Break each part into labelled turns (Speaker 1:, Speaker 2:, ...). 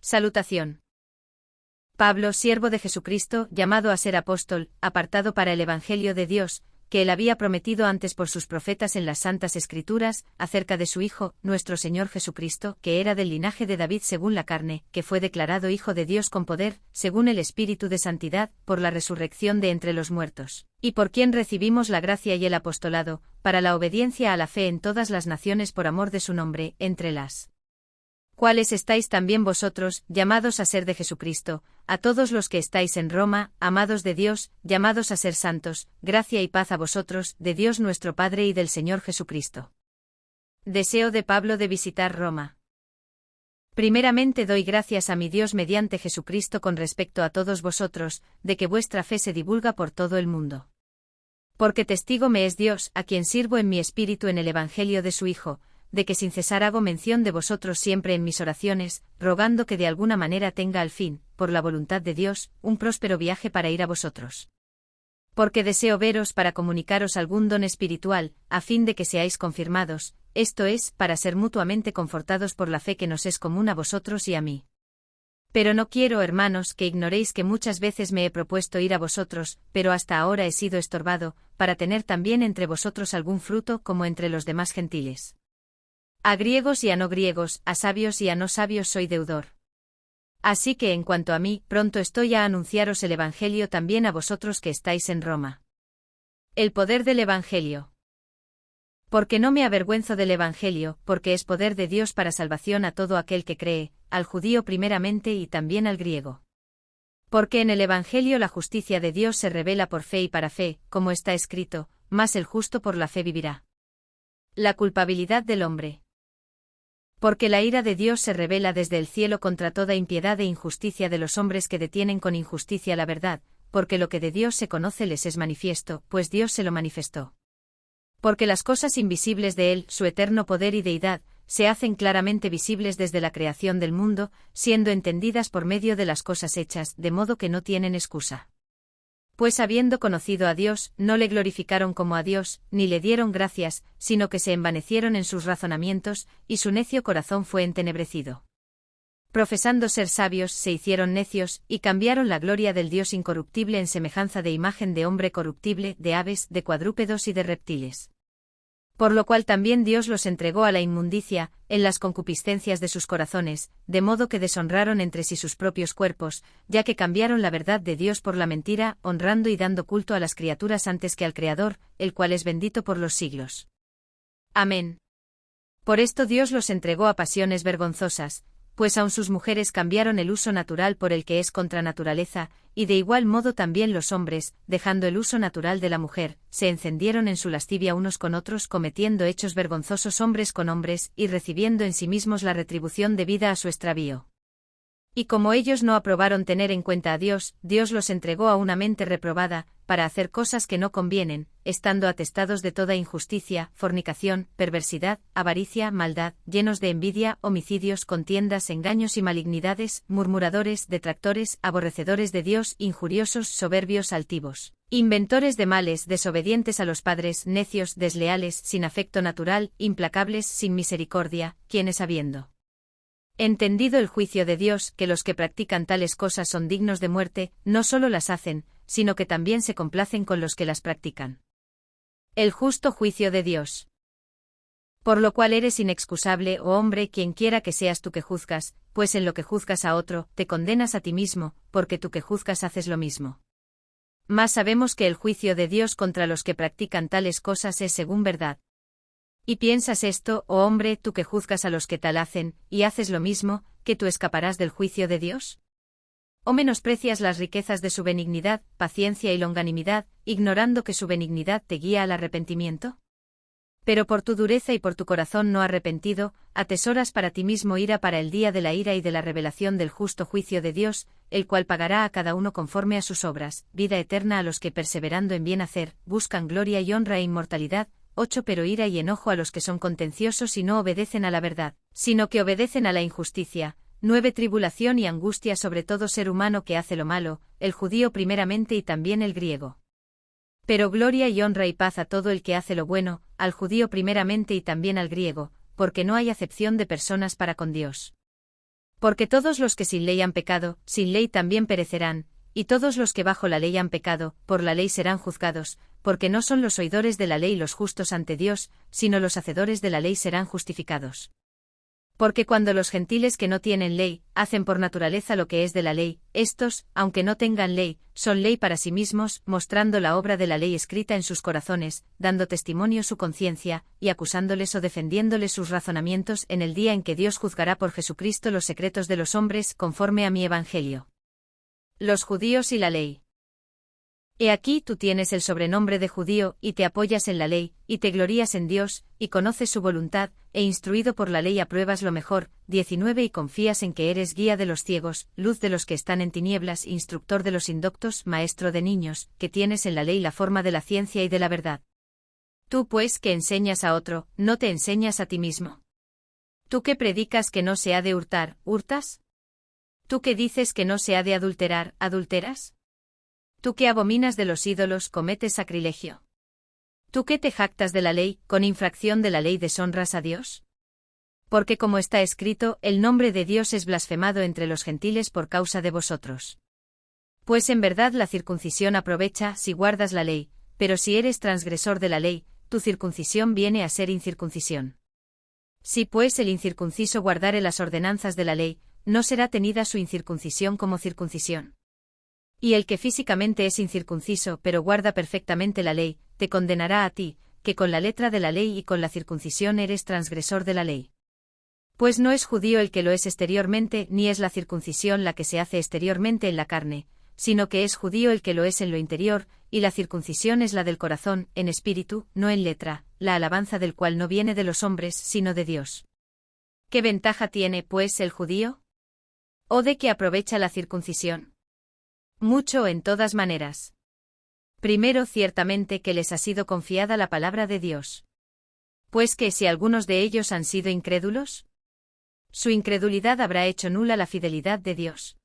Speaker 1: Salutación. Pablo, siervo de Jesucristo, llamado a ser apóstol, apartado para el Evangelio de Dios, que él había prometido antes por sus profetas en las Santas Escrituras, acerca de su Hijo, nuestro Señor Jesucristo, que era del linaje de David según la carne, que fue declarado Hijo de Dios con poder, según el Espíritu de Santidad, por la resurrección de entre los muertos, y por quien recibimos la gracia y el apostolado, para la obediencia a la fe en todas las naciones por amor de su nombre, entre las cuales estáis también vosotros, llamados a ser de Jesucristo, a todos los que estáis en Roma, amados de Dios, llamados a ser santos, gracia y paz a vosotros, de Dios nuestro Padre y del Señor Jesucristo. Deseo de Pablo de visitar Roma. Primeramente doy gracias a mi Dios mediante Jesucristo con respecto a todos vosotros, de que vuestra fe se divulga por todo el mundo. Porque testigo me es Dios, a quien sirvo en mi espíritu en el Evangelio de su Hijo, de que sin cesar hago mención de vosotros siempre en mis oraciones, rogando que de alguna manera tenga al fin, por la voluntad de Dios, un próspero viaje para ir a vosotros. Porque deseo veros para comunicaros algún don espiritual, a fin de que seáis confirmados, esto es, para ser mutuamente confortados por la fe que nos es común a vosotros y a mí. Pero no quiero, hermanos, que ignoréis que muchas veces me he propuesto ir a vosotros, pero hasta ahora he sido estorbado, para tener también entre vosotros algún fruto como entre los demás gentiles. A griegos y a no griegos, a sabios y a no sabios soy deudor. Así que en cuanto a mí, pronto estoy a anunciaros el Evangelio también a vosotros que estáis en Roma. El poder del Evangelio. Porque no me avergüenzo del Evangelio, porque es poder de Dios para salvación a todo aquel que cree, al judío primeramente y también al griego. Porque en el Evangelio la justicia de Dios se revela por fe y para fe, como está escrito, mas el justo por la fe vivirá. La culpabilidad del hombre. Porque la ira de Dios se revela desde el cielo contra toda impiedad e injusticia de los hombres que detienen con injusticia la verdad, porque lo que de Dios se conoce les es manifiesto, pues Dios se lo manifestó. Porque las cosas invisibles de Él, su eterno poder y deidad, se hacen claramente visibles desde la creación del mundo, siendo entendidas por medio de las cosas hechas, de modo que no tienen excusa. Pues habiendo conocido a Dios, no le glorificaron como a Dios, ni le dieron gracias, sino que se envanecieron en sus razonamientos, y su necio corazón fue entenebrecido. Profesando ser sabios, se hicieron necios, y cambiaron la gloria del Dios incorruptible en semejanza de imagen de hombre corruptible, de aves, de cuadrúpedos y de reptiles. Por lo cual también Dios los entregó a la inmundicia, en las concupiscencias de sus corazones, de modo que deshonraron entre sí sus propios cuerpos, ya que cambiaron la verdad de Dios por la mentira, honrando y dando culto a las criaturas antes que al Creador, el cual es bendito por los siglos. Amén. Por esto Dios los entregó a pasiones vergonzosas, pues aun sus mujeres cambiaron el uso natural por el que es contra naturaleza, y de igual modo también los hombres, dejando el uso natural de la mujer, se encendieron en su lascivia unos con otros cometiendo hechos vergonzosos hombres con hombres, y recibiendo en sí mismos la retribución debida a su extravío. Y como ellos no aprobaron tener en cuenta a Dios, Dios los entregó a una mente reprobada, para hacer cosas que no convienen, estando atestados de toda injusticia, fornicación, perversidad, avaricia, maldad, llenos de envidia, homicidios, contiendas, engaños y malignidades, murmuradores, detractores, aborrecedores de Dios, injuriosos, soberbios, altivos, inventores de males, desobedientes a los padres, necios, desleales, sin afecto natural, implacables, sin misericordia, quienes habiendo entendido el juicio de Dios, que los que practican tales cosas son dignos de muerte, no solo las hacen, sino que también se complacen con los que las practican. El justo juicio de Dios. Por lo cual eres inexcusable, oh hombre, quien quiera que seas tú que juzgas, pues en lo que juzgas a otro, te condenas a ti mismo, porque tú que juzgas haces lo mismo. Mas sabemos que el juicio de Dios contra los que practican tales cosas es según verdad. ¿Y piensas esto, oh hombre, tú que juzgas a los que tal hacen, y haces lo mismo, que tú escaparás del juicio de Dios? ¿O menosprecias las riquezas de su benignidad, paciencia y longanimidad, ignorando que su benignidad te guía al arrepentimiento? Pero por tu dureza y por tu corazón no arrepentido, atesoras para ti mismo ira para el día de la ira y de la revelación del justo juicio de Dios, el cual pagará a cada uno conforme a sus obras, vida eterna a los que perseverando en bien hacer, buscan gloria y honra e inmortalidad. 8 Pero ira y enojo a los que son contenciosos y no obedecen a la verdad, sino que obedecen a la injusticia. 9 Tribulación y angustia sobre todo ser humano que hace lo malo, el judío primeramente y también el griego. Pero gloria y honra y paz a todo el que hace lo bueno, al judío primeramente y también al griego, porque no hay acepción de personas para con Dios. Porque todos los que sin ley han pecado, sin ley también perecerán, y todos los que bajo la ley han pecado, por la ley serán juzgados, porque no son los oidores de la ley los justos ante Dios, sino los hacedores de la ley serán justificados. Porque cuando los gentiles que no tienen ley, hacen por naturaleza lo que es de la ley, éstos, aunque no tengan ley, son ley para sí mismos, mostrando la obra de la ley escrita en sus corazones, dando testimonio su conciencia, y acusándoles o defendiéndoles sus razonamientos en el día en que Dios juzgará por Jesucristo los secretos de los hombres, conforme a mi evangelio. Los judíos y la ley. He aquí tú tienes el sobrenombre de judío, y te apoyas en la ley, y te glorías en Dios, y conoces su voluntad, e instruido por la ley apruebas lo mejor. 19 Y confías en que eres guía de los ciegos, luz de los que están en tinieblas, instructor de los indoctos, maestro de niños, que tienes en la ley la forma de la ciencia y de la verdad. Tú pues que enseñas a otro, ¿no te enseñas a ti mismo? Tú que predicas que no se ha de hurtar, ¿hurtas? Tú que dices que no se ha de adulterar, ¿adulteras? Tú que abominas de los ídolos, cometes sacrilegio. Tú que te jactas de la ley, con infracción de la ley deshonras a Dios. Porque como está escrito, el nombre de Dios es blasfemado entre los gentiles por causa de vosotros. Pues en verdad la circuncisión aprovecha si guardas la ley, pero si eres transgresor de la ley, tu circuncisión viene a ser incircuncisión. Si pues el incircunciso guardare las ordenanzas de la ley, no será tenida su incircuncisión como circuncisión. Y el que físicamente es incircunciso pero guarda perfectamente la ley, te condenará a ti, que con la letra de la ley y con la circuncisión eres transgresor de la ley. Pues no es judío el que lo es exteriormente, ni es la circuncisión la que se hace exteriormente en la carne, sino que es judío el que lo es en lo interior, y la circuncisión es la del corazón, en espíritu, no en letra, la alabanza del cual no viene de los hombres, sino de Dios. ¿Qué ventaja tiene, pues, el judío? ¿O de qué aprovecha la circuncisión? Mucho en todas maneras. Primero, ciertamente que les ha sido confiada la palabra de Dios. Pues que si algunos de ellos han sido incrédulos, su incredulidad habrá hecho nula la fidelidad de Dios.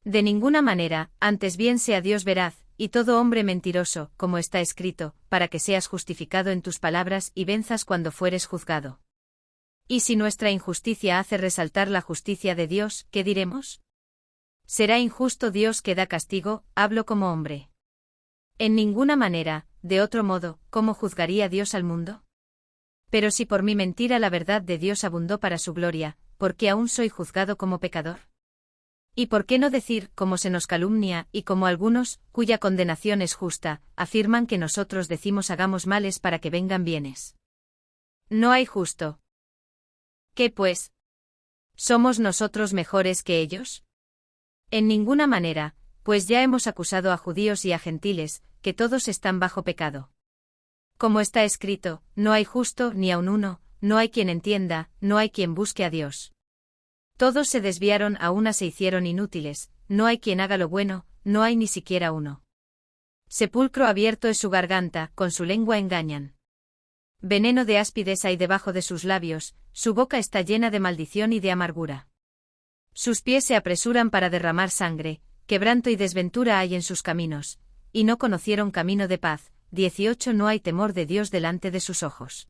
Speaker 1: De ninguna manera, antes bien sea Dios veraz, y todo hombre mentiroso, como está escrito, para que seas justificado en tus palabras y venzas cuando fueres juzgado. Y si nuestra injusticia hace resaltar la justicia de Dios, ¿qué diremos? ¿Será injusto Dios que da castigo? Hablo como hombre. En ninguna manera, de otro modo, ¿cómo juzgaría Dios al mundo? Pero si por mi mentira la verdad de Dios abundó para su gloria, ¿por qué aún soy juzgado como pecador? ¿Y por qué no decir, como se nos calumnia, y como algunos, cuya condenación es justa, afirman que nosotros decimos hagamos males para que vengan bienes? No hay justo. ¿Qué pues? ¿Somos nosotros mejores que ellos? En ninguna manera, pues ya hemos acusado a judíos y a gentiles, que todos están bajo pecado. Como está escrito, no hay justo ni aun uno, no hay quien entienda, no hay quien busque a Dios. Todos se desviaron, a una se hicieron inútiles, no hay quien haga lo bueno, no hay ni siquiera uno. Sepulcro abierto es su garganta, con su lengua engañan. Veneno de áspides hay debajo de sus labios, su boca está llena de maldición y de amargura. Sus pies se apresuran para derramar sangre, quebranto y desventura hay en sus caminos, y no conocieron camino de paz. 18 No hay temor de Dios delante de sus ojos.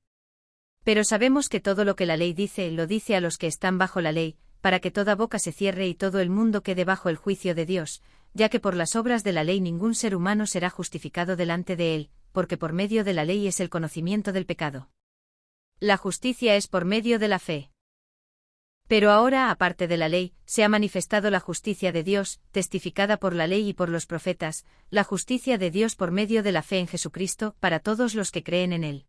Speaker 1: Pero sabemos que todo lo que la ley dice, lo dice a los que están bajo la ley, para que toda boca se cierre y todo el mundo quede bajo el juicio de Dios, ya que por las obras de la ley ningún ser humano será justificado delante de él, porque por medio de la ley es el conocimiento del pecado. La justicia es por medio de la fe. Pero ahora, aparte de la ley, se ha manifestado la justicia de Dios, testificada por la ley y por los profetas, la justicia de Dios por medio de la fe en Jesucristo, para todos los que creen en él.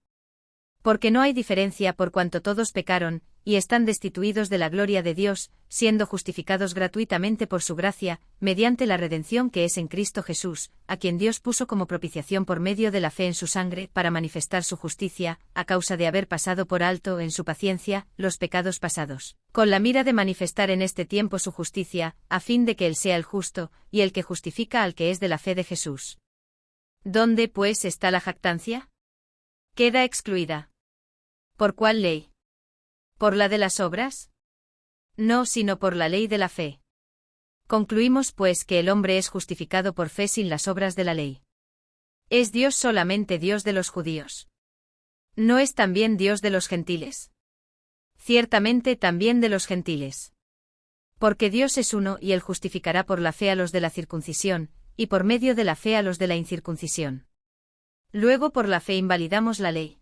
Speaker 1: Porque no hay diferencia por cuanto todos pecaron, y están destituidos de la gloria de Dios, siendo justificados gratuitamente por su gracia, mediante la redención que es en Cristo Jesús, a quien Dios puso como propiciación por medio de la fe en su sangre, para manifestar su justicia, a causa de haber pasado por alto en su paciencia los pecados pasados, con la mira de manifestar en este tiempo su justicia, a fin de que Él sea el justo, y el que justifica al que es de la fe de Jesús. ¿Dónde, pues, está la jactancia? Queda excluida. ¿Por cuál ley? ¿Por la de las obras? No, sino por la ley de la fe. Concluimos pues que el hombre es justificado por fe sin las obras de la ley. ¿Es Dios solamente Dios de los judíos? ¿No es también Dios de los gentiles? Ciertamente también de los gentiles. Porque Dios es uno y Él justificará por la fe a los de la circuncisión, y por medio de la fe a los de la incircuncisión. Luego por la fe invalidamos la ley.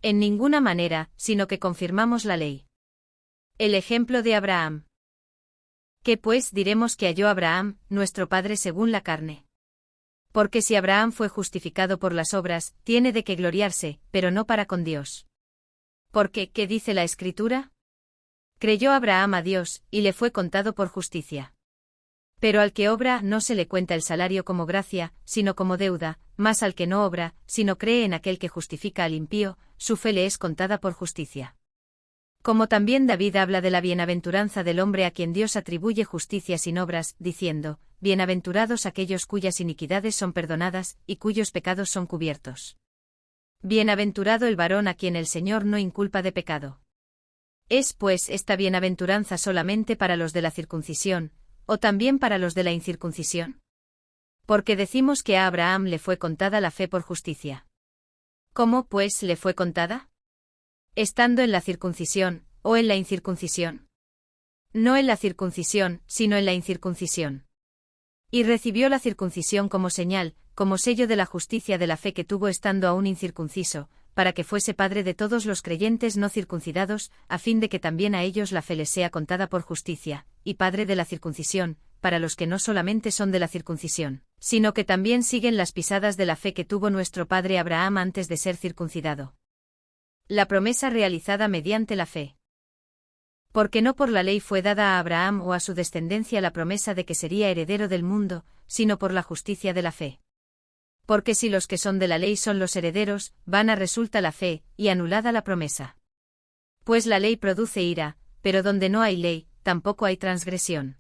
Speaker 1: En ninguna manera, sino que confirmamos la ley. El ejemplo de Abraham. ¿Qué pues diremos que halló Abraham, nuestro padre según la carne? Porque si Abraham fue justificado por las obras, tiene de qué gloriarse, pero no para con Dios. Porque, ¿qué dice la Escritura? Creyó Abraham a Dios, y le fue contado por justicia. Pero al que obra no se le cuenta el salario como gracia, sino como deuda, mas al que no obra, sino cree en aquel que justifica al impío, su fe le es contada por justicia. Como también David habla de la bienaventuranza del hombre a quien Dios atribuye justicia sin obras, diciendo, bienaventurados aquellos cuyas iniquidades son perdonadas, y cuyos pecados son cubiertos. Bienaventurado el varón a quien el Señor no inculpa de pecado. ¿Es pues esta bienaventuranza solamente para los de la circuncisión, o también para los de la incircuncisión? Porque decimos que a Abraham le fue contada la fe por justicia. ¿Cómo, pues, le fue contada? Estando en la circuncisión, o en la incircuncisión. No en la circuncisión, sino en la incircuncisión. Y recibió la circuncisión como señal, como sello de la justicia de la fe que tuvo estando aún incircunciso, para que fuese padre de todos los creyentes no circuncidados, a fin de que también a ellos la fe les sea contada por justicia, y padre de la circuncisión, para los que no solamente son de la circuncisión, sino que también siguen las pisadas de la fe que tuvo nuestro padre Abraham antes de ser circuncidado. La promesa realizada mediante la fe. Porque no por la ley fue dada a Abraham o a su descendencia la promesa de que sería heredero del mundo, sino por la justicia de la fe. Porque si los que son de la ley son los herederos, vana resulta la fe, y anulada la promesa. Pues la ley produce ira, pero donde no hay ley, tampoco hay transgresión.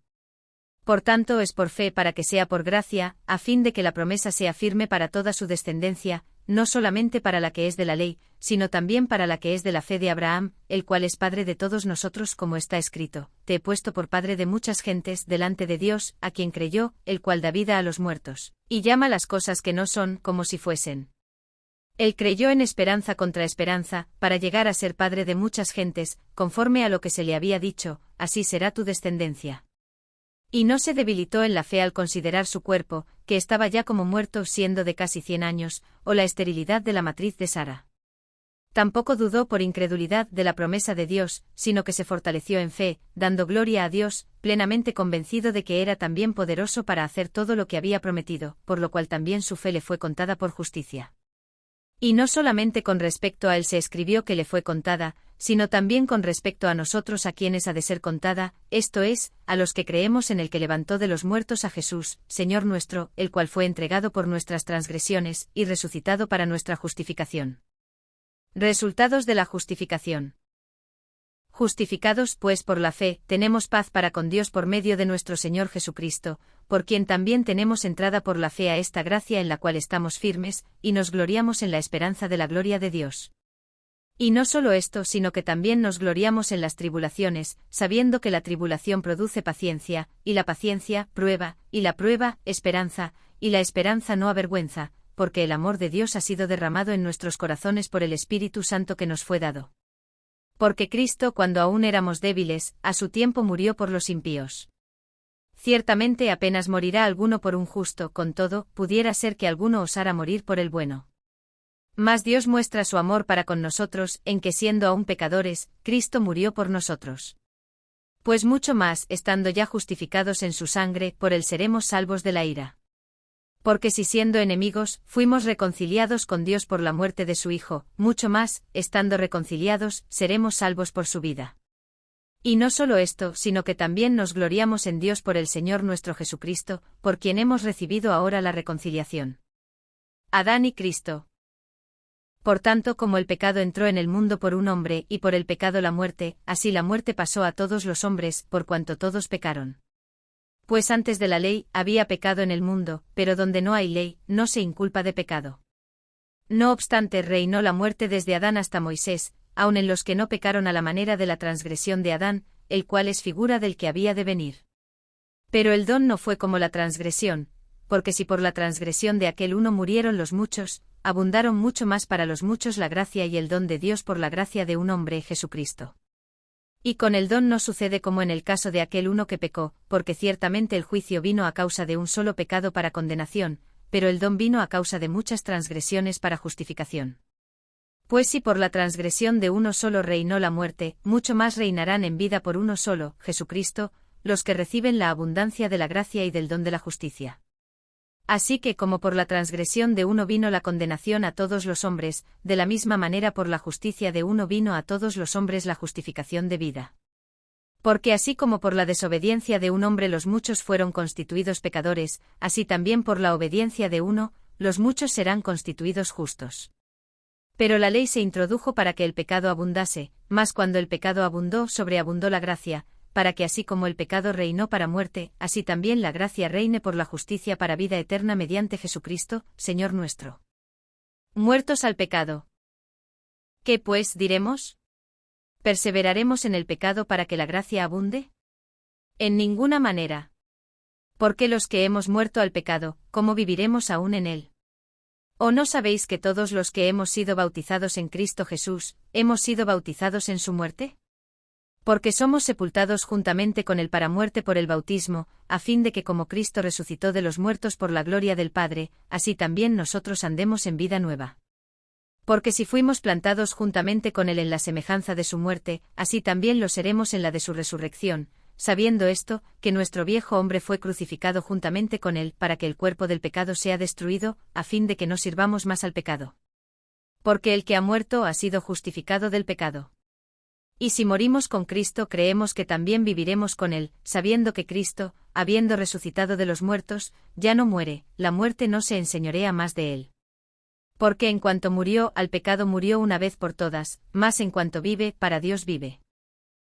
Speaker 1: Por tanto es por fe para que sea por gracia, a fin de que la promesa sea firme para toda su descendencia, no solamente para la que es de la ley, sino también para la que es de la fe de Abraham, el cual es padre de todos nosotros como está escrito, te he puesto por padre de muchas gentes delante de Dios, a quien creyó, el cual da vida a los muertos, y llama las cosas que no son como si fuesen. Él creyó en esperanza contra esperanza, para llegar a ser padre de muchas gentes, conforme a lo que se le había dicho, así será tu descendencia. Y no se debilitó en la fe al considerar su cuerpo, que estaba ya como muerto siendo de casi 100 años, o la esterilidad de la matriz de Sara. Tampoco dudó por incredulidad de la promesa de Dios, sino que se fortaleció en fe, dando gloria a Dios, plenamente convencido de que era también poderoso para hacer todo lo que había prometido, por lo cual también su fe le fue contada por justicia. Y no solamente con respecto a él se escribió que le fue contada, sino también con respecto a nosotros a quienes ha de ser contada, esto es, a los que creemos en el que levantó de los muertos a Jesús, Señor nuestro, el cual fue entregado por nuestras transgresiones, y resucitado para nuestra justificación. Resultados de la justificación. Justificados pues por la fe, tenemos paz para con Dios por medio de nuestro Señor Jesucristo, por quien también tenemos entrada por la fe a esta gracia en la cual estamos firmes, y nos gloriamos en la esperanza de la gloria de Dios. Y no solo esto, sino que también nos gloriamos en las tribulaciones, sabiendo que la tribulación produce paciencia, y la paciencia, prueba, y la prueba, esperanza, y la esperanza no avergüenza, porque el amor de Dios ha sido derramado en nuestros corazones por el Espíritu Santo que nos fue dado. Porque Cristo, cuando aún éramos débiles, a su tiempo murió por los impíos. Ciertamente apenas morirá alguno por un justo, con todo, pudiera ser que alguno osara morir por el bueno. Mas Dios muestra su amor para con nosotros, en que siendo aún pecadores, Cristo murió por nosotros. Pues mucho más, estando ya justificados en su sangre, por él seremos salvos de la ira. Porque si siendo enemigos, fuimos reconciliados con Dios por la muerte de su Hijo, mucho más, estando reconciliados, seremos salvos por su vida. Y no solo esto, sino que también nos gloriamos en Dios por el Señor nuestro Jesucristo, por quien hemos recibido ahora la reconciliación. Adán y Cristo. Por tanto, como el pecado entró en el mundo por un hombre, y por el pecado la muerte, así la muerte pasó a todos los hombres, por cuanto todos pecaron. Pues antes de la ley, había pecado en el mundo, pero donde no hay ley, no se inculpa de pecado. No obstante reinó la muerte desde Adán hasta Moisés, aun en los que no pecaron a la manera de la transgresión de Adán, el cual es figura del que había de venir. Pero el don no fue como la transgresión, porque si por la transgresión de aquel uno murieron los muchos, abundaron mucho más para los muchos la gracia y el don de Dios por la gracia de un hombre, Jesucristo. Y con el don no sucede como en el caso de aquel uno que pecó, porque ciertamente el juicio vino a causa de un solo pecado para condenación, pero el don vino a causa de muchas transgresiones para justificación. Pues si por la transgresión de uno solo reinó la muerte, mucho más reinarán en vida por uno solo, Jesucristo, los que reciben la abundancia de la gracia y del don de la justicia. Así que como por la transgresión de uno vino la condenación a todos los hombres, de la misma manera por la justicia de uno vino a todos los hombres la justificación de vida. Porque así como por la desobediencia de un hombre los muchos fueron constituidos pecadores, así también por la obediencia de uno, los muchos serán constituidos justos. Pero la ley se introdujo para que el pecado abundase, mas cuando el pecado abundó, sobreabundó la gracia, para que así como el pecado reinó para muerte, así también la gracia reine por la justicia para vida eterna mediante Jesucristo, Señor nuestro. Muertos al pecado. ¿Qué pues diremos? ¿Perseveraremos en el pecado para que la gracia abunde? En ninguna manera. Porque los que hemos muerto al pecado, ¿cómo viviremos aún en él? ¿O no sabéis que todos los que hemos sido bautizados en Cristo Jesús, hemos sido bautizados en su muerte? Porque somos sepultados juntamente con él para muerte por el bautismo, a fin de que como Cristo resucitó de los muertos por la gloria del Padre, así también nosotros andemos en vida nueva. Porque si fuimos plantados juntamente con él en la semejanza de su muerte, así también lo seremos en la de su resurrección, sabiendo esto, que nuestro viejo hombre fue crucificado juntamente con él para que el cuerpo del pecado sea destruido, a fin de que no sirvamos más al pecado. Porque el que ha muerto ha sido justificado del pecado. Y si morimos con Cristo creemos que también viviremos con él, sabiendo que Cristo, habiendo resucitado de los muertos, ya no muere, la muerte no se enseñorea más de él. Porque en cuanto murió al pecado murió una vez por todas, mas en cuanto vive, para Dios vive.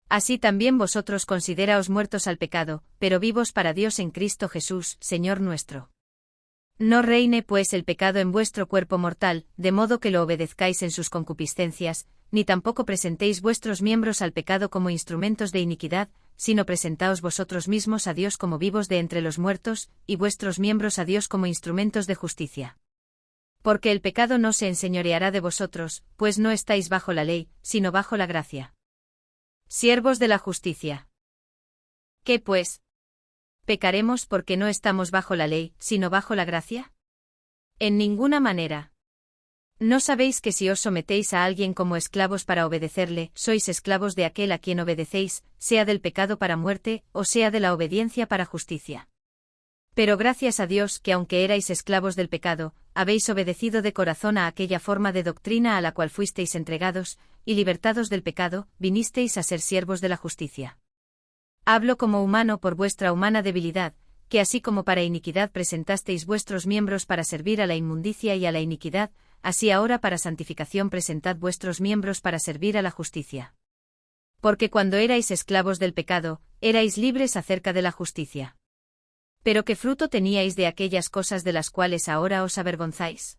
Speaker 1: Así también vosotros consideraos muertos al pecado, pero vivos para Dios en Cristo Jesús, Señor nuestro. No reine pues el pecado en vuestro cuerpo mortal, de modo que lo obedezcáis en sus concupiscencias, ni tampoco presentéis vuestros miembros al pecado como instrumentos de iniquidad, sino presentaos vosotros mismos a Dios como vivos de entre los muertos, y vuestros miembros a Dios como instrumentos de justicia. Porque el pecado no se enseñoreará de vosotros, pues no estáis bajo la ley, sino bajo la gracia. Siervos de la justicia. ¿Qué pues? ¿Pecaremos porque no estamos bajo la ley, sino bajo la gracia? En ninguna manera. ¿No sabéis que si os sometéis a alguien como esclavos para obedecerle, sois esclavos de aquel a quien obedecéis, sea del pecado para muerte, o sea de la obediencia para justicia? Pero gracias a Dios que aunque erais esclavos del pecado, habéis obedecido de corazón a aquella forma de doctrina a la cual fuisteis entregados, y libertados del pecado, vinisteis a ser siervos de la justicia. Hablo como humano por vuestra humana debilidad, que así como para iniquidad presentasteis vuestros miembros para servir a la inmundicia y a la iniquidad, así ahora para santificación presentad vuestros miembros para servir a la justicia. Porque cuando erais esclavos del pecado, erais libres acerca de la justicia. Pero ¿qué fruto teníais de aquellas cosas de las cuales ahora os avergonzáis?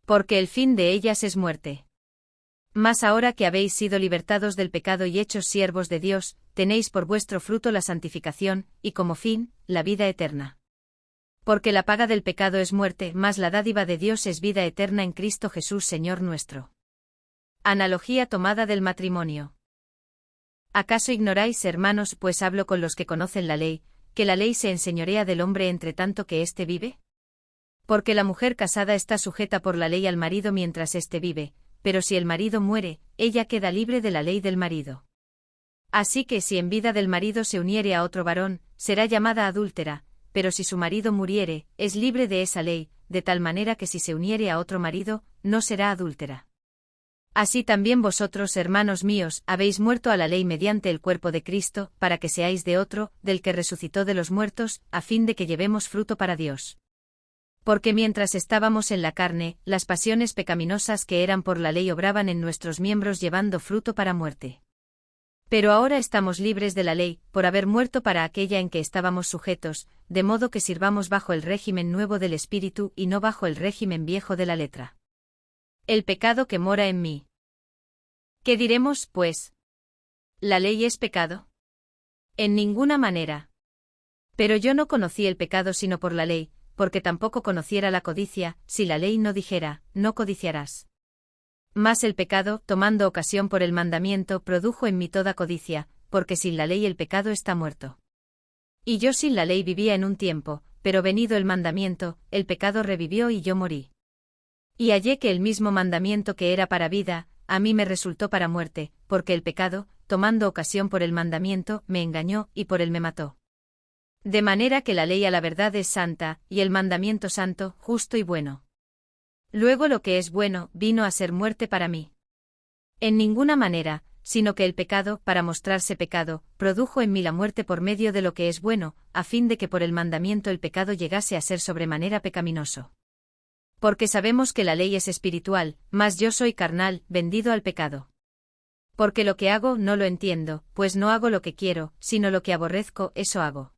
Speaker 1: Porque el fin de ellas es muerte. Mas ahora que habéis sido libertados del pecado y hechos siervos de Dios, tenéis por vuestro fruto la santificación, y como fin, la vida eterna. Porque la paga del pecado es muerte, mas la dádiva de Dios es vida eterna en Cristo Jesús Señor nuestro. Analogía tomada del matrimonio. ¿Acaso ignoráis, hermanos, pues hablo con los que conocen la ley, que la ley se enseñorea del hombre entre tanto que éste vive? Porque la mujer casada está sujeta por la ley al marido mientras éste vive, pero si el marido muere, ella queda libre de la ley del marido. Así que si en vida del marido se uniere a otro varón, será llamada adúltera, pero si su marido muriere, es libre de esa ley, de tal manera que si se uniere a otro marido, no será adúltera. Así también vosotros, hermanos míos, habéis muerto a la ley mediante el cuerpo de Cristo, para que seáis de otro, del que resucitó de los muertos, a fin de que llevemos fruto para Dios. Porque mientras estábamos en la carne, las pasiones pecaminosas que eran por la ley obraban en nuestros miembros llevando fruto para muerte. Pero ahora estamos libres de la ley, por haber muerto para aquella en que estábamos sujetos, de modo que sirvamos bajo el régimen nuevo del Espíritu y no bajo el régimen viejo de la letra. El pecado que mora en mí. ¿Qué diremos, pues? ¿La ley es pecado? En ninguna manera. Pero yo no conocí el pecado sino por la ley, porque tampoco conociera la codicia, si la ley no dijera, no codiciarás. Mas el pecado, tomando ocasión por el mandamiento, produjo en mí toda codicia, porque sin la ley el pecado está muerto. Y yo sin la ley vivía en un tiempo, pero venido el mandamiento, el pecado revivió y yo morí. Y hallé que el mismo mandamiento que era para vida, a mí me resultó para muerte, porque el pecado, tomando ocasión por el mandamiento, me engañó y por él me mató. De manera que la ley a la verdad es santa, y el mandamiento santo, justo y bueno. Luego lo que es bueno, vino a ser muerte para mí. En ninguna manera, sino que el pecado, para mostrarse pecado, produjo en mí la muerte por medio de lo que es bueno, a fin de que por el mandamiento el pecado llegase a ser sobremanera pecaminoso. Porque sabemos que la ley es espiritual, mas yo soy carnal, vendido al pecado. Porque lo que hago no lo entiendo, pues no hago lo que quiero, sino lo que aborrezco, eso hago.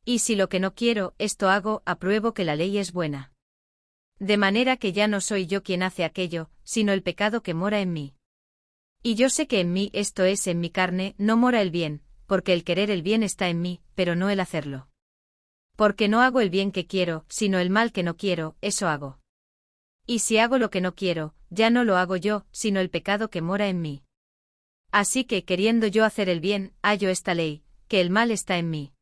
Speaker 1: Y si lo que no quiero, esto hago, apruebo que la ley es buena. De manera que ya no soy yo quien hace aquello, sino el pecado que mora en mí. Y yo sé que en mí, esto es, en mi carne, no mora el bien, porque el querer el bien está en mí, pero no el hacerlo. Porque no hago el bien que quiero, sino el mal que no quiero, eso hago. Y si hago lo que no quiero, ya no lo hago yo, sino el pecado que mora en mí. Así que, queriendo yo hacer el bien, hallo esta ley, que el mal está en mí.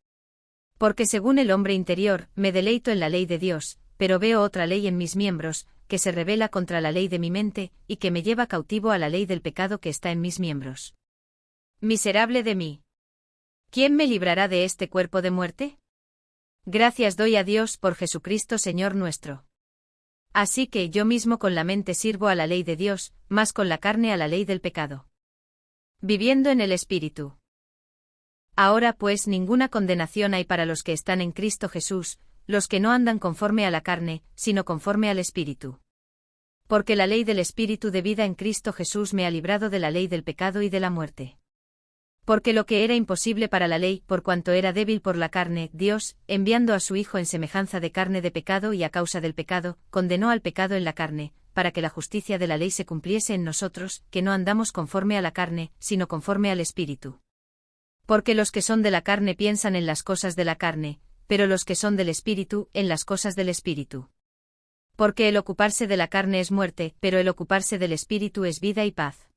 Speaker 1: Porque según el hombre interior, me deleito en la ley de Dios, pero veo otra ley en mis miembros, que se rebela contra la ley de mi mente, y que me lleva cautivo a la ley del pecado que está en mis miembros. Miserable de mí. ¿Quién me librará de este cuerpo de muerte? Gracias doy a Dios por Jesucristo Señor nuestro. Así que yo mismo con la mente sirvo a la ley de Dios, mas con la carne a la ley del pecado. Viviendo en el Espíritu. Ahora pues ninguna condenación hay para los que están en Cristo Jesús, los que no andan conforme a la carne, sino conforme al Espíritu. Porque la ley del Espíritu de vida en Cristo Jesús me ha librado de la ley del pecado y de la muerte. Porque lo que era imposible para la ley, por cuanto era débil por la carne, Dios, enviando a su Hijo en semejanza de carne de pecado y a causa del pecado, condenó al pecado en la carne, para que la justicia de la ley se cumpliese en nosotros, que no andamos conforme a la carne, sino conforme al Espíritu. Porque los que son de la carne piensan en las cosas de la carne, pero los que son del Espíritu, en las cosas del Espíritu. Porque el ocuparse de la carne es muerte, pero el ocuparse del Espíritu es vida y paz.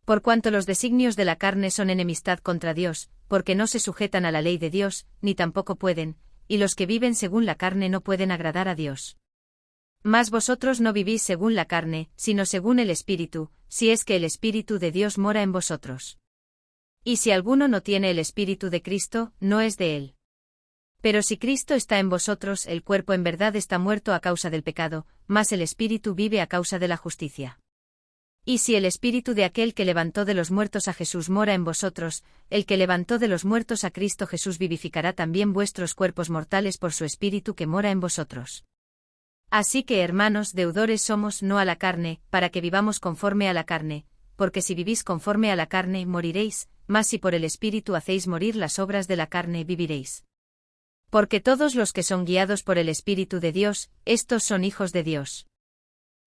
Speaker 1: Por cuanto los designios de la carne son enemistad contra Dios, porque no se sujetan a la ley de Dios, ni tampoco pueden, y los que viven según la carne no pueden agradar a Dios. Mas vosotros no vivís según la carne, sino según el Espíritu, si es que el Espíritu de Dios mora en vosotros. Y si alguno no tiene el Espíritu de Cristo, no es de él. Pero si Cristo está en vosotros, el cuerpo en verdad está muerto a causa del pecado, mas el Espíritu vive a causa de la justicia. Y si el Espíritu de aquel que levantó de los muertos a Jesús mora en vosotros, el que levantó de los muertos a Cristo Jesús vivificará también vuestros cuerpos mortales por su Espíritu que mora en vosotros. Así que, hermanos, deudores somos no a la carne, para que vivamos conforme a la carne, porque si vivís conforme a la carne, moriréis, mas si por el Espíritu hacéis morir las obras de la carne, viviréis. Porque todos los que son guiados por el Espíritu de Dios, estos son hijos de Dios.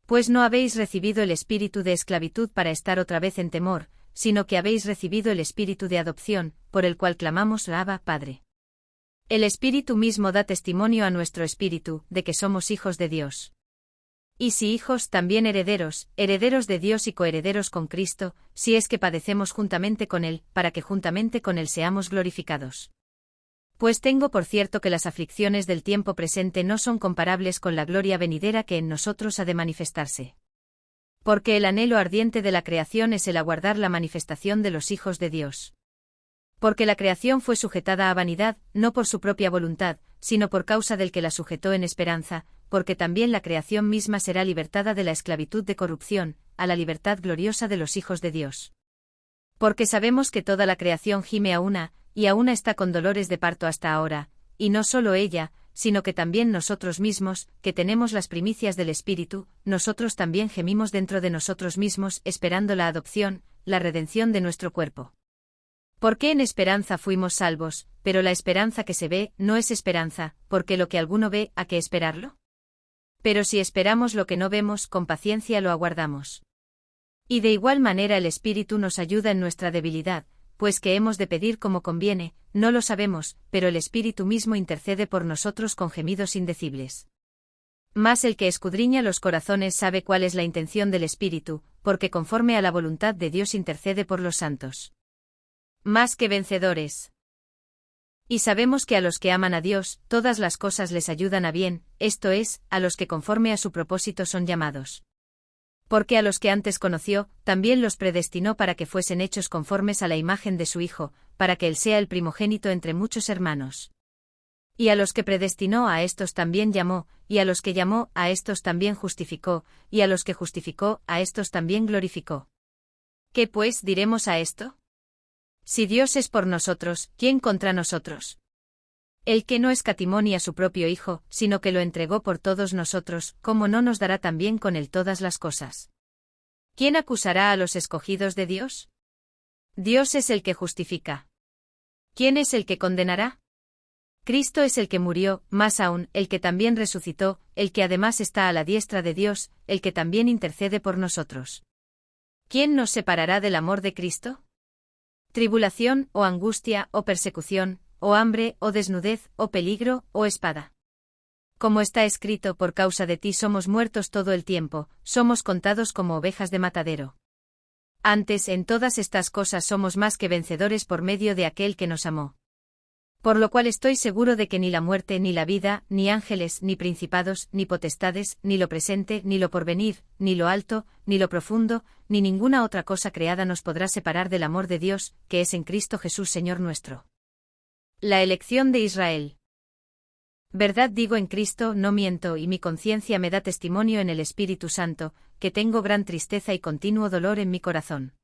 Speaker 1: Pues no habéis recibido el espíritu de esclavitud para estar otra vez en temor, sino que habéis recibido el espíritu de adopción, por el cual clamamos Abba, Padre. El Espíritu mismo da testimonio a nuestro espíritu, de que somos hijos de Dios. Y si hijos, también herederos, herederos de Dios y coherederos con Cristo, si es que padecemos juntamente con Él, para que juntamente con Él seamos glorificados. Pues tengo por cierto que las aflicciones del tiempo presente no son comparables con la gloria venidera que en nosotros ha de manifestarse. Porque el anhelo ardiente de la creación es el aguardar la manifestación de los hijos de Dios. Porque la creación fue sujetada a vanidad, no por su propia voluntad, sino por causa del que la sujetó en esperanza, porque también la creación misma será libertada de la esclavitud de corrupción, a la libertad gloriosa de los hijos de Dios. Porque sabemos que toda la creación gime a una, y aún está con dolores de parto hasta ahora, y no solo ella, sino que también nosotros mismos, que tenemos las primicias del Espíritu, nosotros también gemimos dentro de nosotros mismos esperando la adopción, la redención de nuestro cuerpo. Porque en esperanza fuimos salvos, pero la esperanza que se ve no es esperanza, porque lo que alguno ve, ¿a qué esperarlo? Pero si esperamos lo que no vemos, con paciencia lo aguardamos. Y de igual manera el Espíritu nos ayuda en nuestra debilidad, pues que hemos de pedir como conviene, no lo sabemos, pero el Espíritu mismo intercede por nosotros con gemidos indecibles. Mas el que escudriña los corazones sabe cuál es la intención del Espíritu, porque conforme a la voluntad de Dios intercede por los santos. Más que vencedores. Y sabemos que a los que aman a Dios, todas las cosas les ayudan a bien, esto es, a los que conforme a su propósito son llamados. Porque a los que antes conoció, también los predestinó para que fuesen hechos conformes a la imagen de su Hijo, para que Él sea el primogénito entre muchos hermanos. Y a los que predestinó a estos también llamó, y a los que llamó a estos también justificó, y a los que justificó a estos también glorificó. ¿Qué pues diremos a esto? Si Dios es por nosotros, ¿quién contra nosotros? El que no escatimó ni a su propio Hijo, sino que lo entregó por todos nosotros, ¿cómo no nos dará también con él todas las cosas? ¿Quién acusará a los escogidos de Dios? Dios es el que justifica. ¿Quién es el que condenará? Cristo es el que murió, más aún, el que también resucitó, el que además está a la diestra de Dios, el que también intercede por nosotros. ¿Quién nos separará del amor de Cristo? Tribulación, o angustia, o persecución, o hambre, o desnudez, o peligro, o espada. Como está escrito, por causa de ti somos muertos todo el tiempo, somos contados como ovejas de matadero. Antes, en todas estas cosas somos más que vencedores por medio de aquel que nos amó. Por lo cual estoy seguro de que ni la muerte ni la vida, ni ángeles, ni principados, ni potestades, ni lo presente, ni lo porvenir, ni lo alto, ni lo profundo, ni ninguna otra cosa creada nos podrá separar del amor de Dios, que es en Cristo Jesús Señor nuestro. La elección de Israel. Verdad digo en Cristo, no miento, y mi conciencia me da testimonio en el Espíritu Santo, que tengo gran tristeza y continuo dolor en mi corazón.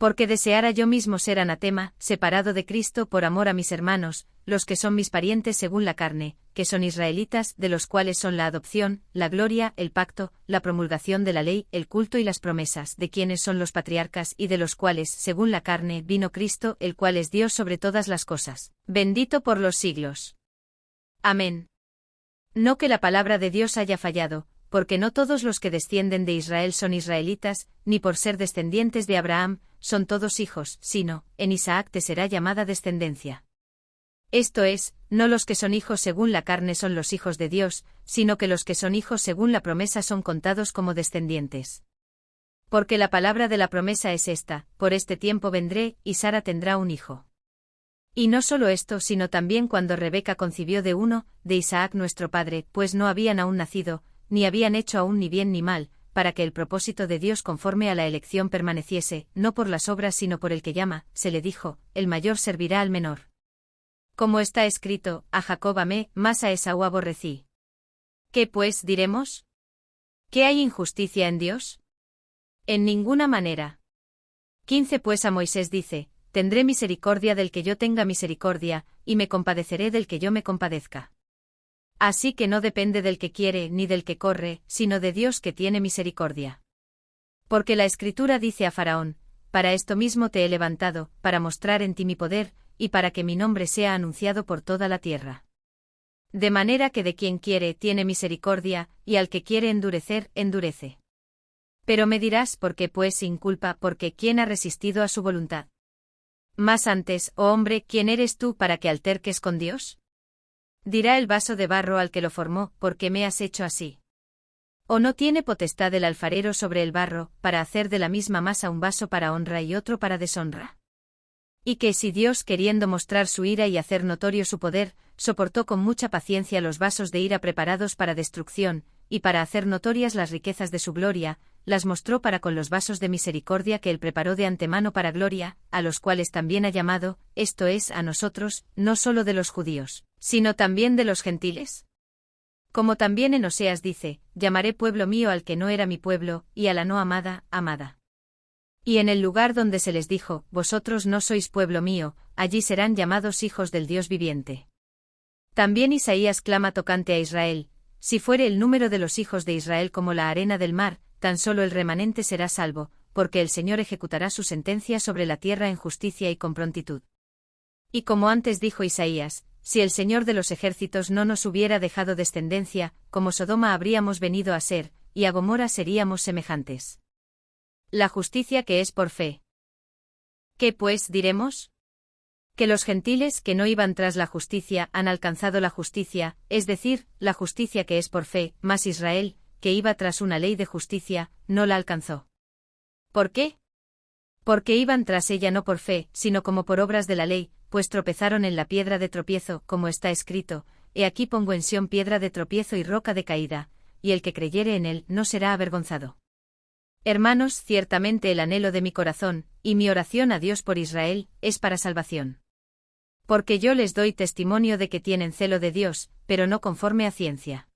Speaker 1: Porque deseara yo mismo ser anatema, separado de Cristo por amor a mis hermanos, los que son mis parientes según la carne, que son israelitas, de los cuales son la adopción, la gloria, el pacto, la promulgación de la ley, el culto y las promesas, de quienes son los patriarcas y de los cuales, según la carne, vino Cristo, el cual es Dios sobre todas las cosas, bendito por los siglos. Amén. No que la palabra de Dios haya fallado, porque no todos los que descienden de Israel son israelitas, ni por ser descendientes de Abraham, son todos hijos, sino, en Isaac te será llamada descendencia. Esto es, no los que son hijos según la carne son los hijos de Dios, sino que los que son hijos según la promesa son contados como descendientes. Porque la palabra de la promesa es esta, por este tiempo vendré, y Sara tendrá un hijo. Y no solo esto, sino también cuando Rebeca concibió de uno, de Isaac nuestro padre, pues no habían aún nacido, ni habían hecho aún ni bien ni mal, para que el propósito de Dios conforme a la elección permaneciese, no por las obras sino por el que llama, se le dijo, el mayor servirá al menor. Como está escrito, a Jacob amé, mas a Esaú aborrecí. ¿Qué pues diremos? ¿Qué hay injusticia en Dios? En ninguna manera. 15 Pues a Moisés dice, tendré misericordia del que yo tenga misericordia, y me compadeceré del que yo me compadezca. Así que no depende del que quiere ni del que corre, sino de Dios que tiene misericordia. Porque la Escritura dice a Faraón, para esto mismo te he levantado, para mostrar en ti mi poder, y para que mi nombre sea anunciado por toda la tierra. De manera que de quien quiere tiene misericordia, y al que quiere endurecer, endurece. Pero me dirás, ¿por qué pues sin culpa? Porque ¿quién ha resistido a su voluntad? Más antes, oh hombre, ¿quién eres tú para que alterques con Dios? Dirá el vaso de barro al que lo formó, ¿por qué me has hecho así? ¿O no tiene potestad el alfarero sobre el barro, para hacer de la misma masa un vaso para honra y otro para deshonra? Y que si Dios, queriendo mostrar su ira y hacer notorio su poder, soportó con mucha paciencia los vasos de ira preparados para destrucción, y para hacer notorias las riquezas de su gloria, las mostró para con los vasos de misericordia que él preparó de antemano para gloria, a los cuales también ha llamado, esto es, a nosotros, no solo de los judíos, sino también de los gentiles. Como también en Oseas dice, llamaré pueblo mío al que no era mi pueblo, y a la no amada, amada. Y en el lugar donde se les dijo, vosotros no sois pueblo mío, allí serán llamados hijos del Dios viviente. También Isaías clama tocante a Israel, si fuere el número de los hijos de Israel como la arena del mar, tan solo el remanente será salvo, porque el Señor ejecutará su sentencia sobre la tierra en justicia y con prontitud. Y como antes dijo Isaías, si el Señor de los ejércitos no nos hubiera dejado descendencia, como Sodoma habríamos venido a ser, y a Gomorra seríamos semejantes. La justicia que es por fe. ¿Qué pues diremos? Que los gentiles que no iban tras la justicia han alcanzado la justicia, es decir, la justicia que es por fe, mas Israel, que iba tras una ley de justicia, no la alcanzó. ¿Por qué? Porque iban tras ella no por fe, sino como por obras de la ley, pues tropezaron en la piedra de tropiezo, como está escrito: He aquí pongo en Sión piedra de tropiezo y roca de caída, y el que creyere en él no será avergonzado. Hermanos, ciertamente el anhelo de mi corazón, y mi oración a Dios por Israel, es para salvación. Porque yo les doy testimonio de que tienen celo de Dios, pero no conforme a ciencia.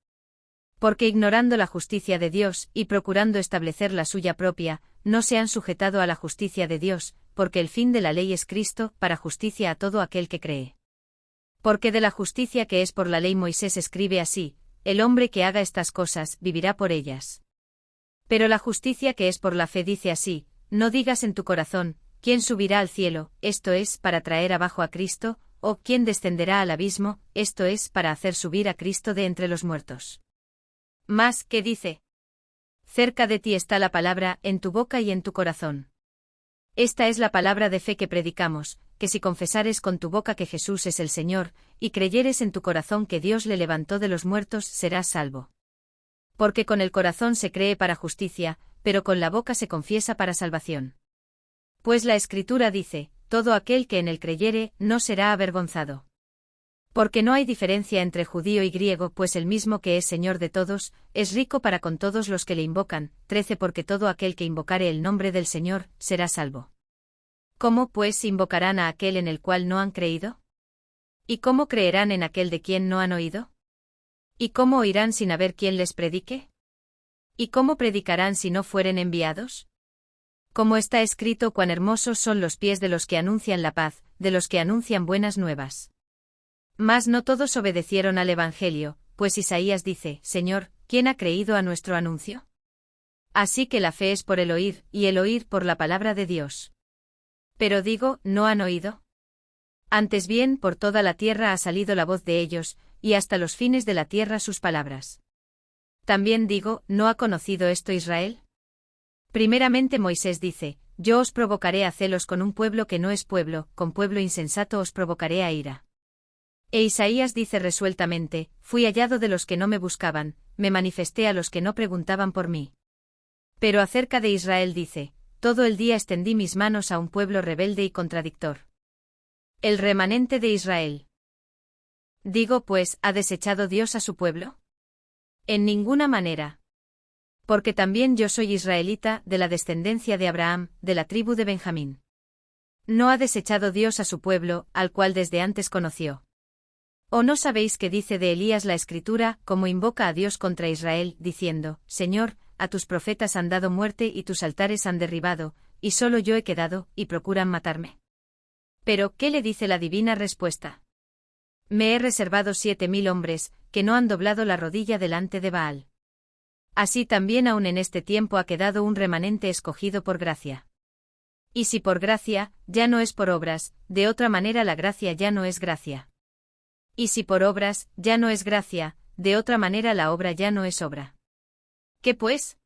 Speaker 1: Porque ignorando la justicia de Dios, y procurando establecer la suya propia, no se han sujetado a la justicia de Dios, porque el fin de la ley es Cristo, para justicia a todo aquel que cree. Porque de la justicia que es por la ley Moisés escribe así: el hombre que haga estas cosas, vivirá por ellas. Pero la justicia que es por la fe dice así: no digas en tu corazón, ¿quién subirá al cielo?, esto es, para traer abajo a Cristo, o ¿quién descenderá al abismo?, esto es, para hacer subir a Cristo de entre los muertos. Mas, ¿qué dice? Cerca de ti está la palabra, en tu boca y en tu corazón. Esta es la palabra de fe que predicamos, que si confesares con tu boca que Jesús es el Señor, y creyeres en tu corazón que Dios le levantó de los muertos, serás salvo. Porque con el corazón se cree para justicia, pero con la boca se confiesa para salvación. Pues la Escritura dice: todo aquel que en él creyere, no será avergonzado. Porque no hay diferencia entre judío y griego, pues el mismo que es Señor de todos, es rico para con todos los que le invocan. 13 Porque todo aquel que invocare el nombre del Señor, será salvo. ¿Cómo, pues, invocarán a aquel en el cual no han creído? ¿Y cómo creerán en aquel de quien no han oído? ¿Y cómo oirán sin haber quien les predique? ¿Y cómo predicarán si no fueren enviados? Como está escrito: cuán hermosos son los pies de los que anuncian la paz, de los que anuncian buenas nuevas. Mas no todos obedecieron al Evangelio, pues Isaías dice: Señor, ¿quién ha creído a nuestro anuncio? Así que la fe es por el oír, y el oír por la palabra de Dios. Pero digo, ¿no han oído? Antes bien, por toda la tierra ha salido la voz de ellos, y hasta los fines de la tierra sus palabras. También digo, ¿no ha conocido esto Israel? Primeramente Moisés dice: yo os provocaré a celos con un pueblo que no es pueblo, con pueblo insensato os provocaré a ira. E Isaías dice resueltamente: fui hallado de los que no me buscaban, me manifesté a los que no preguntaban por mí. Pero acerca de Israel dice: todo el día extendí mis manos a un pueblo rebelde y contradictor. El remanente de Israel. Digo pues, ¿ha desechado Dios a su pueblo? En ninguna manera. Porque también yo soy israelita, de la descendencia de Abraham, de la tribu de Benjamín. ¿No ha desechado Dios a su pueblo, al cual desde antes conoció? ¿O no sabéis qué dice de Elías la Escritura, como invoca a Dios contra Israel, diciendo: Señor, a tus profetas han dado muerte y tus altares han derribado, y solo yo he quedado, y procuran matarme? Pero, ¿qué le dice la divina respuesta? Me he reservado 7.000 hombres, que no han doblado la rodilla delante de Baal. Así también aún en este tiempo ha quedado un remanente escogido por gracia. Y si por gracia, ya no es por obras, de otra manera la gracia ya no es gracia. Y si por obras, ya no es gracia, de otra manera la obra ya no es obra. ¿Qué pues?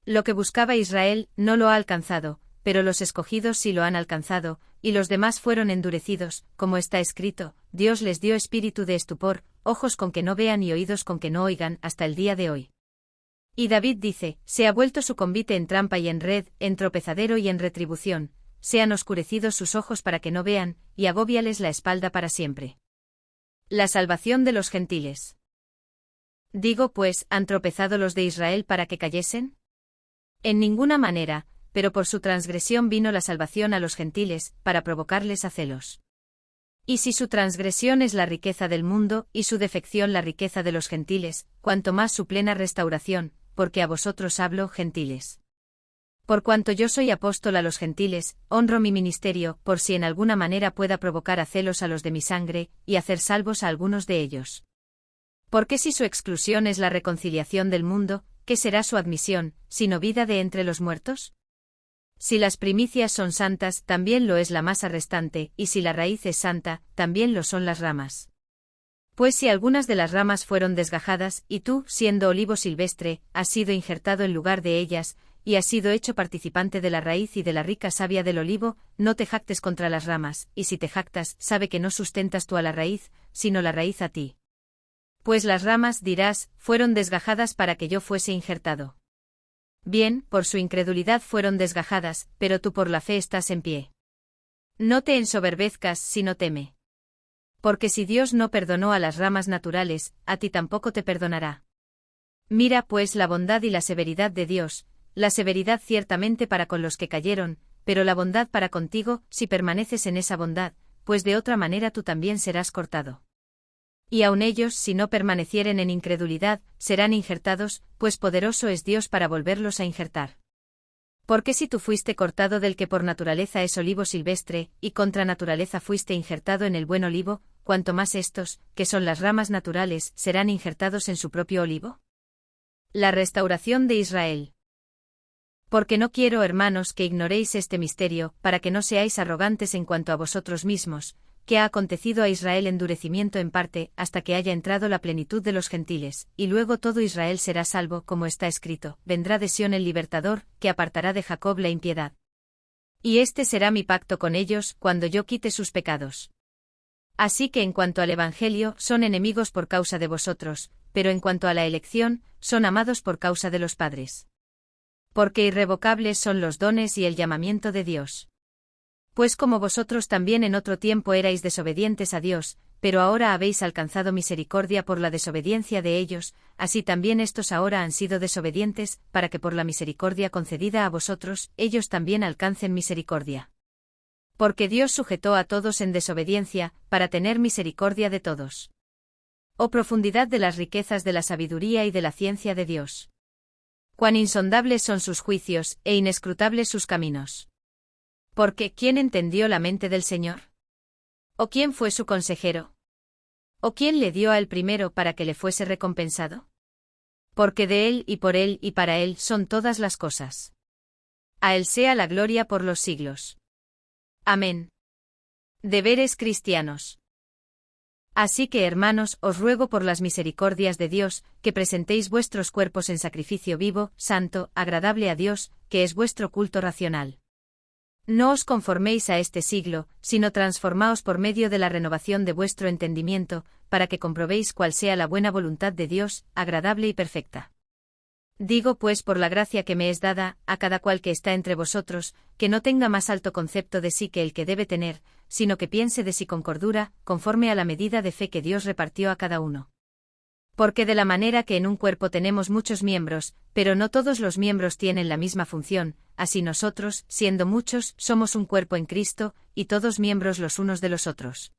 Speaker 1: Lo que buscaba Israel, no lo ha alcanzado, pero los escogidos sí lo han alcanzado, y los demás fueron endurecidos, como está escrito: Dios les dio espíritu de estupor, ojos con que no vean y oídos con que no oigan, hasta el día de hoy. Y David dice: se ha vuelto su convite en trampa y en red, en tropezadero y en retribución, se han oscurecido sus ojos para que no vean, y agóbiales la espalda para siempre. La salvación de los gentiles. Digo pues, ¿han tropezado los de Israel para que cayesen? En ninguna manera, pero por su transgresión vino la salvación a los gentiles, para provocarles a celos. Y si su transgresión es la riqueza del mundo, y su defección la riqueza de los gentiles, cuanto más su plena restauración, porque a vosotros hablo, gentiles. Por cuanto yo soy apóstol a los gentiles, honro mi ministerio, por si en alguna manera pueda provocar a celos a los de mi sangre, y hacer salvos a algunos de ellos. Porque si su exclusión es la reconciliación del mundo, ¿qué será su admisión, sino vida de entre los muertos? Si las primicias son santas, también lo es la masa restante, y si la raíz es santa, también lo son las ramas. Pues si algunas de las ramas fueron desgajadas, y tú, siendo olivo silvestre, has sido injertado en lugar de ellas, y has sido hecho participante de la raíz y de la rica savia del olivo, no te jactes contra las ramas, y si te jactas, sabe que no sustentas tú a la raíz, sino la raíz a ti. Pues las ramas, dirás, fueron desgajadas para que yo fuese injertado. Bien, por su incredulidad fueron desgajadas, pero tú por la fe estás en pie. No te ensoberbezcas, sino teme. Porque si Dios no perdonó a las ramas naturales, a ti tampoco te perdonará. Mira pues la bondad y la severidad de Dios, la severidad ciertamente para con los que cayeron, pero la bondad para contigo, si permaneces en esa bondad, pues de otra manera tú también serás cortado. Y aun ellos, si no permanecieren en incredulidad, serán injertados, pues poderoso es Dios para volverlos a injertar. Porque si tú fuiste cortado del que por naturaleza es olivo silvestre, y contra naturaleza fuiste injertado en el buen olivo, cuanto más estos, que son las ramas naturales, serán injertados en su propio olivo. La restauración de Israel. Porque no quiero, hermanos, que ignoréis este misterio, para que no seáis arrogantes en cuanto a vosotros mismos, que ha acontecido a Israel endurecimiento en parte, hasta que haya entrado la plenitud de los gentiles, y luego todo Israel será salvo, como está escrito, vendrá de Sión el libertador, que apartará de Jacob la impiedad. Y este será mi pacto con ellos, cuando yo quite sus pecados. Así que en cuanto al Evangelio, son enemigos por causa de vosotros, pero en cuanto a la elección, son amados por causa de los padres. Porque irrevocables son los dones y el llamamiento de Dios. Pues como vosotros también en otro tiempo erais desobedientes a Dios, pero ahora habéis alcanzado misericordia por la desobediencia de ellos, así también estos ahora han sido desobedientes, para que por la misericordia concedida a vosotros, ellos también alcancen misericordia. Porque Dios sujetó a todos en desobediencia, para tener misericordia de todos. Oh profundidad de las riquezas de la sabiduría y de la ciencia de Dios. Cuán insondables son sus juicios, e inescrutables sus caminos. Porque, ¿quién entendió la mente del Señor? ¿O quién fue su consejero? ¿O quién le dio a él primero para que le fuese recompensado? Porque de él y por él y para él son todas las cosas. A él sea la gloria por los siglos. Amén. Deberes cristianos. Así que, hermanos, os ruego por las misericordias de Dios, que presentéis vuestros cuerpos en sacrificio vivo, santo, agradable a Dios, que es vuestro culto racional. No os conforméis a este siglo, sino transformaos por medio de la renovación de vuestro entendimiento, para que comprobéis cuál sea la buena voluntad de Dios, agradable y perfecta. Digo pues por la gracia que me es dada, a cada cual que está entre vosotros, que no tenga más alto concepto de sí que el que debe tener, sino que piense de sí con cordura, conforme a la medida de fe que Dios repartió a cada uno. Porque de la manera que en un cuerpo tenemos muchos miembros, pero no todos los miembros tienen la misma función, así nosotros, siendo muchos, somos un cuerpo en Cristo, y todos miembros los unos de los otros.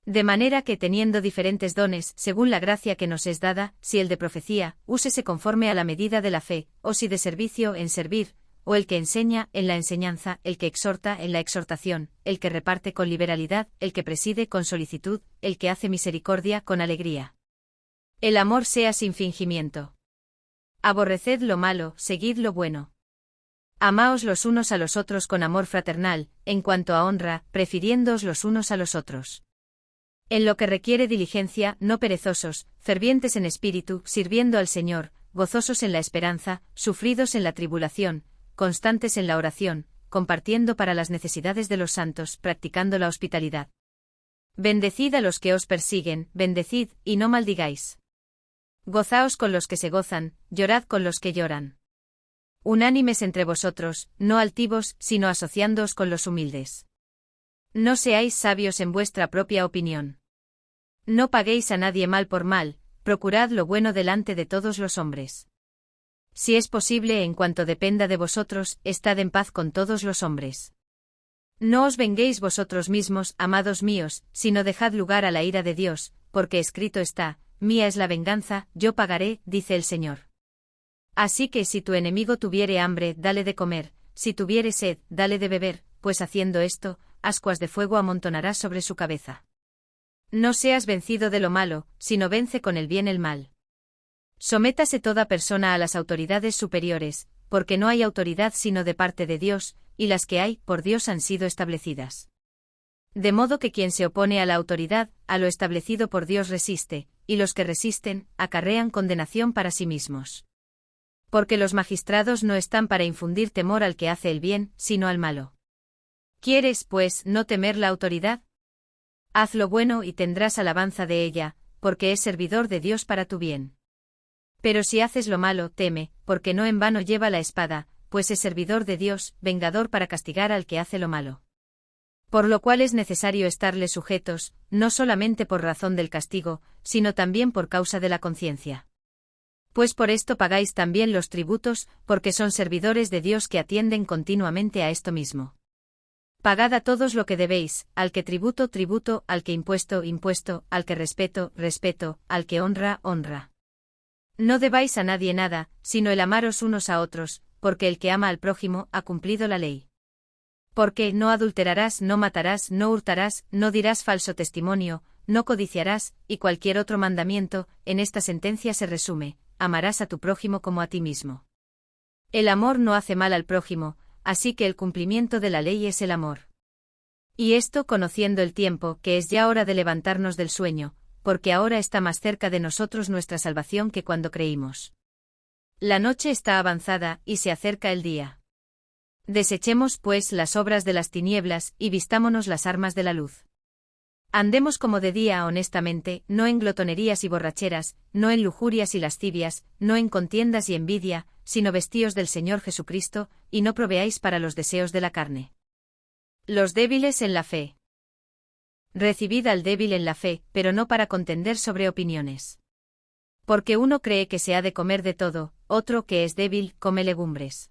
Speaker 1: De manera que teniendo diferentes dones, según la gracia que nos es dada, si el de profecía, úsese conforme a la medida de la fe, o si de servicio, en servir, o el que enseña, en la enseñanza, el que exhorta, en la exhortación, el que reparte con liberalidad, el que preside con solicitud, el que hace misericordia con alegría. El amor sea sin fingimiento. Aborreced lo malo, seguid lo bueno. Amaos los unos a los otros con amor fraternal, en cuanto a honra, prefiriéndoos los unos a los otros. En lo que requiere diligencia, no perezosos, fervientes en espíritu, sirviendo al Señor, gozosos en la esperanza, sufridos en la tribulación, constantes en la oración, compartiendo para las necesidades de los santos, practicando la hospitalidad. Bendecid a los que os persiguen, bendecid, y no maldigáis. Gozaos con los que se gozan, llorad con los que lloran. Unánimes entre vosotros, no altivos, sino asociándoos con los humildes. No seáis sabios en vuestra propia opinión. No paguéis a nadie mal por mal, procurad lo bueno delante de todos los hombres. Si es posible, en cuanto dependa de vosotros, estad en paz con todos los hombres. No os venguéis vosotros mismos, amados míos, sino dejad lugar a la ira de Dios, porque escrito está, mía es la venganza, yo pagaré, dice el Señor. Así que si tu enemigo tuviere hambre, dale de comer, si tuviere sed, dale de beber, pues haciendo esto, ascuas de fuego amontonarás sobre su cabeza. No seas vencido de lo malo, sino vence con el bien el mal. Sométase toda persona a las autoridades superiores, porque no hay autoridad sino de parte de Dios, y las que hay, por Dios han sido establecidas. De modo que quien se opone a la autoridad, a lo establecido por Dios resiste, y los que resisten, acarrean condenación para sí mismos. Porque los magistrados no están para infundir temor al que hace el bien, sino al malo. ¿Quieres, pues, no temer la autoridad? Haz lo bueno y tendrás alabanza de ella, porque es servidor de Dios para tu bien. Pero si haces lo malo, teme, porque no en vano lleva la espada, pues es servidor de Dios, vengador para castigar al que hace lo malo. Por lo cual es necesario estarle sujetos, no solamente por razón del castigo, sino también por causa de la conciencia. Pues por esto pagáis también los tributos, porque son servidores de Dios que atienden continuamente a esto mismo. Pagad a todos lo que debéis, al que tributo, tributo, al que impuesto, impuesto, al que respeto, respeto, al que honra, honra. No debáis a nadie nada, sino el amaros unos a otros, porque el que ama al prójimo ha cumplido la ley. Porque no adulterarás, no matarás, no hurtarás, no dirás falso testimonio, no codiciarás, y cualquier otro mandamiento, en esta sentencia se resume: amarás a tu prójimo como a ti mismo. El amor no hace mal al prójimo, así que el cumplimiento de la ley es el amor. Y esto conociendo el tiempo, que es ya hora de levantarnos del sueño, porque ahora está más cerca de nosotros nuestra salvación que cuando creímos. La noche está avanzada, y se acerca el día. Desechemos, pues, las obras de las tinieblas, y vistámonos las armas de la luz. Andemos como de día honestamente, no en glotonerías y borracheras, no en lujurias y lascivias, no en contiendas y envidia, sino vestíos del Señor Jesucristo, y no proveáis para los deseos de la carne. Los débiles en la fe. Recibid al débil en la fe, pero no para contender sobre opiniones. Porque uno cree que se ha de comer de todo, otro, que es débil, come legumbres.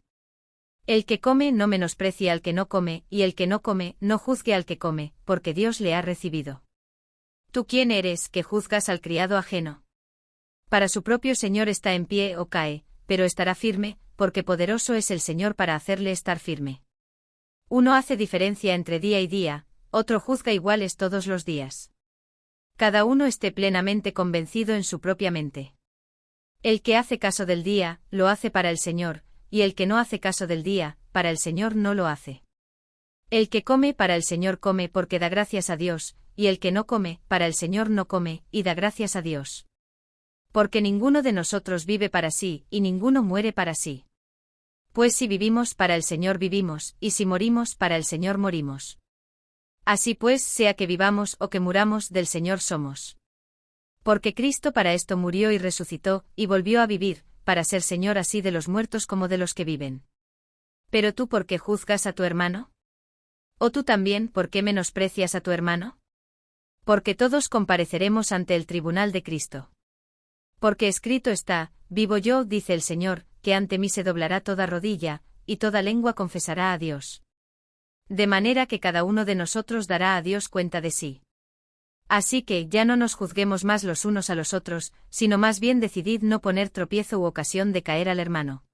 Speaker 1: El que come no menosprecie al que no come, y el que no come no juzgue al que come, porque Dios le ha recibido. ¿Tú quién eres, que juzgas al criado ajeno? Para su propio Señor está en pie o cae, pero estará firme, porque poderoso es el Señor para hacerle estar firme. Uno hace diferencia entre día y día, otro juzga iguales todos los días. Cada uno esté plenamente convencido en su propia mente. El que hace caso del día, lo hace para el Señor, y el que no hace caso del día, para el Señor no lo hace. El que come para el Señor come porque da gracias a Dios, y el que no come, para el Señor no come, y da gracias a Dios. Porque ninguno de nosotros vive para sí, y ninguno muere para sí. Pues si vivimos, para el Señor vivimos, y si morimos, para el Señor morimos. Así pues, sea que vivamos o que muramos, del Señor somos. Porque Cristo para esto murió y resucitó, y volvió a vivir, para ser Señor así de los muertos como de los que viven. ¿Pero tú por qué juzgas a tu hermano? ¿O tú también por qué menosprecias a tu hermano? Porque todos compareceremos ante el tribunal de Cristo. Porque escrito está: vivo yo, dice el Señor, que ante mí se doblará toda rodilla, y toda lengua confesará a Dios. De manera que cada uno de nosotros dará a Dios cuenta de sí. Así que ya no nos juzguemos más los unos a los otros, sino más bien decidid no poner tropiezo u ocasión de caer al hermano.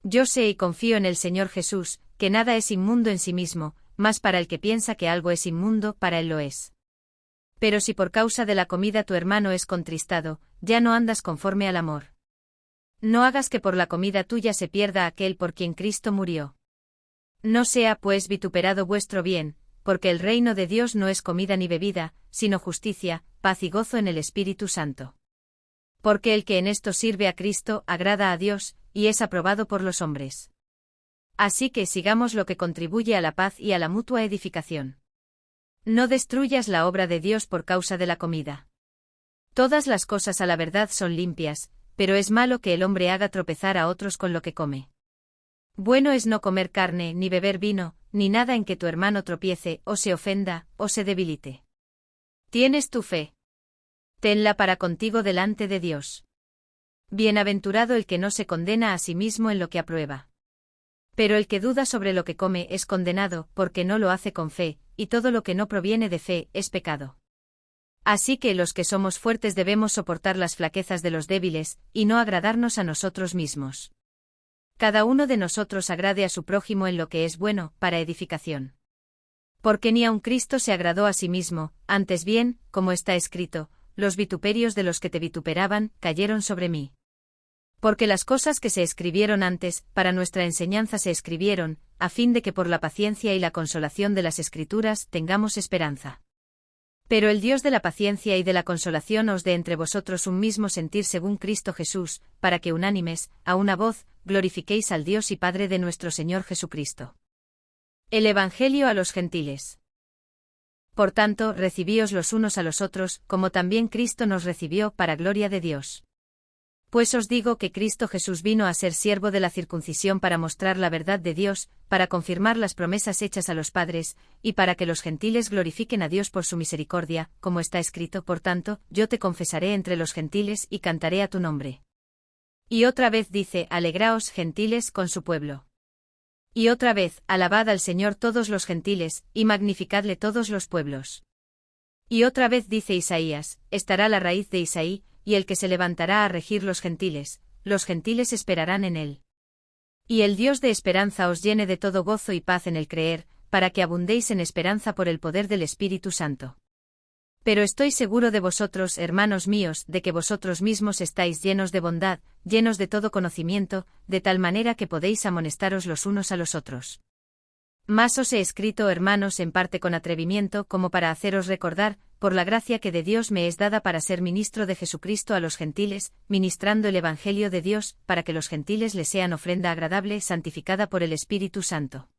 Speaker 1: Yo sé y confío en el Señor Jesús, que nada es inmundo en sí mismo, mas para el que piensa que algo es inmundo, para él lo es. Pero si por causa de la comida tu hermano es contristado, ya no andas conforme al amor. No hagas que por la comida tuya se pierda aquel por quien Cristo murió. No sea pues vituperado vuestro bien, porque el reino de Dios no es comida ni bebida, sino justicia, paz y gozo en el Espíritu Santo. Porque el que en esto sirve a Cristo agrada a Dios, y es aprobado por los hombres. Así que sigamos lo que contribuye a la paz y a la mutua edificación. No destruyas la obra de Dios por causa de la comida. Todas las cosas a la verdad son limpias, pero es malo que el hombre haga tropezar a otros con lo que come. Bueno es no comer carne, ni beber vino, ni nada en que tu hermano tropiece, o se ofenda, o se debilite. ¿Tienes tu fe? Tenla para contigo delante de Dios. Bienaventurado el que no se condena a sí mismo en lo que aprueba. Pero el que duda sobre lo que come es condenado, porque no lo hace con fe, y todo lo que no proviene de fe es pecado. Así que los que somos fuertes debemos soportar las flaquezas de los débiles, y no agradarnos a nosotros mismos. Cada uno de nosotros agrade a su prójimo en lo que es bueno, para edificación. Porque ni aun Cristo se agradó a sí mismo, antes bien, como está escrito: los vituperios de los que te vituperaban, cayeron sobre mí. Porque las cosas que se escribieron antes, para nuestra enseñanza se escribieron, a fin de que por la paciencia y la consolación de las Escrituras tengamos esperanza. Pero el Dios de la paciencia y de la consolación os dé entre vosotros un mismo sentir según Cristo Jesús, para que unánimes, a una voz, glorifiquéis al Dios y Padre de nuestro Señor Jesucristo. El Evangelio a los gentiles. Por tanto, recibíos los unos a los otros, como también Cristo nos recibió, para gloria de Dios. Pues os digo que Cristo Jesús vino a ser siervo de la circuncisión para mostrar la verdad de Dios, para confirmar las promesas hechas a los padres, y para que los gentiles glorifiquen a Dios por su misericordia, como está escrito: por tanto, yo te confesaré entre los gentiles y cantaré a tu nombre. Y otra vez dice: alegraos, gentiles, con su pueblo. Y otra vez: alabad al Señor todos los gentiles, y magnificadle todos los pueblos. Y otra vez dice Isaías: estará la raíz de Isaí, y el que se levantará a regir los gentiles esperarán en él. Y el Dios de esperanza os llene de todo gozo y paz en el creer, para que abundéis en esperanza por el poder del Espíritu Santo. Pero estoy seguro de vosotros, hermanos míos, de que vosotros mismos estáis llenos de bondad, llenos de todo conocimiento, de tal manera que podéis amonestaros los unos a los otros. Mas os he escrito, hermanos, en parte con atrevimiento, como para haceros recordar, por la gracia que de Dios me es dada para ser ministro de Jesucristo a los gentiles, ministrando el Evangelio de Dios, para que los gentiles le sean ofrenda agradable, santificada por el Espíritu Santo.